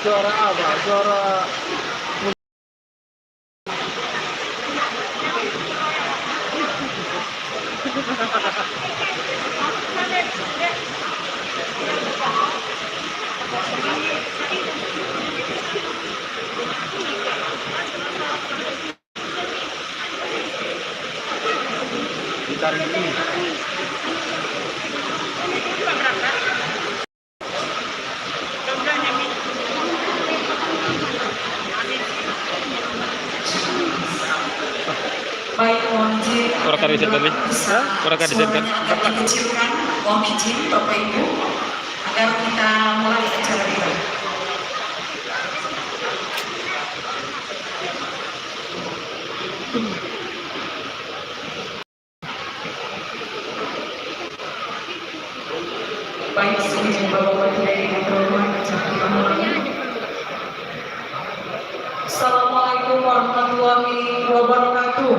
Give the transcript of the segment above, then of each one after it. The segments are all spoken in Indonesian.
Suara apa? Suara gitar ini. Baik, mohon izin. Orang kadisin kami. Orang kadisin kan. Suaranya agak dikecilkan, mohon izin Bapak Ibu, agar kita mulai acara kita. Baik, izin Bapak-Bapak tidak ingin terhormat acara kita mulai. Assalamualaikum warahmatullahi wabarakatuh.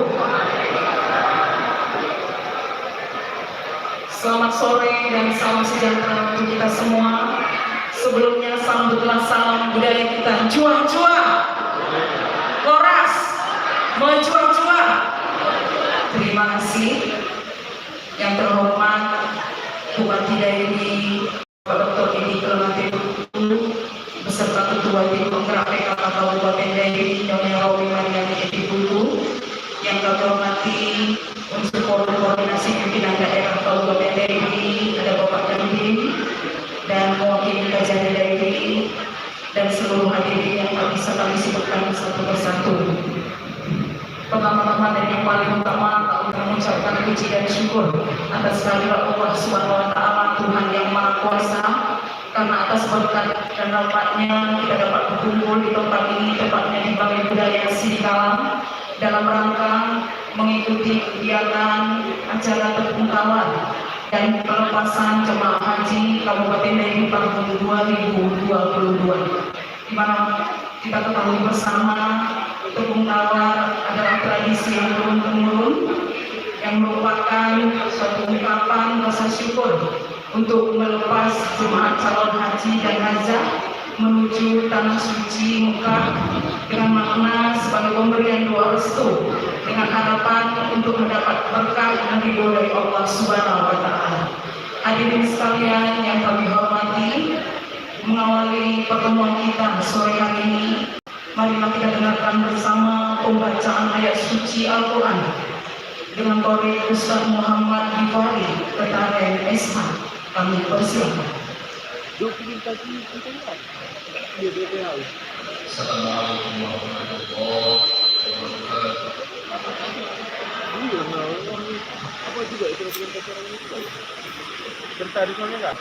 Selamat sore dan salam sejahtera untuk kita semua. Sebelumnya sambutlah salam budaya kita. Jua-jua, koras, menjua-jua. Terima kasih. Yang terhormat Bupati Dairi, Pak Dr. Edi Kelmati beserta Ketua Tim Penggerak PKK Kabupaten Dairi, Nyonya Rawi Mariani Edi Bulu. Yang kami hormati unsur koordinasi pimpinan daerah Kabupaten Dairi, ada Bapak Dandim dan mewakili Kajari Dairi dan seluruh hadirin yang tak bisa kami sebutkan satu persatu. Pertama-tama dan yang paling utama, kami mengucapkan puji dan syukur atas kehadirat Allah Subhanahu wa Ta'ala, Tuhan yang Maha Kuasa, karena atas berkat dan rahmat-Nya kita dapat berkumpul di tempat ini, tepatnya di Balai Budaya Sidikalang, dalam rangka mengikuti kegiatan acara terpengkawan dan pelepasan jemaah haji Kabupaten Dairi tahun 2022, di mana kita ketahui bersama terpengkawan adalah tradisi yang turun-temurun yang merupakan suatu ungkapan rasa syukur untuk melepas jemaah calon haji dan hajah menuju tanah suci Mekah dengan makna sebagai pemberian doa restu dengan harapan untuk mendapat berkah dan ridho dari Allah Subhanahu wa Ta'ala. Hadirin sekalian yang kami hormati, mengawali pertemuan kita sore hari ini, marilah kita dengarkan bersama pembacaan ayat suci Al-Quran dengan Qori Ustaz Muhammad Ghifari Ketaren SH. Kami persilakan. Assalamualaikum warahmatullahi wabarakatuh. Apa juga itu tradisionalnya enggak?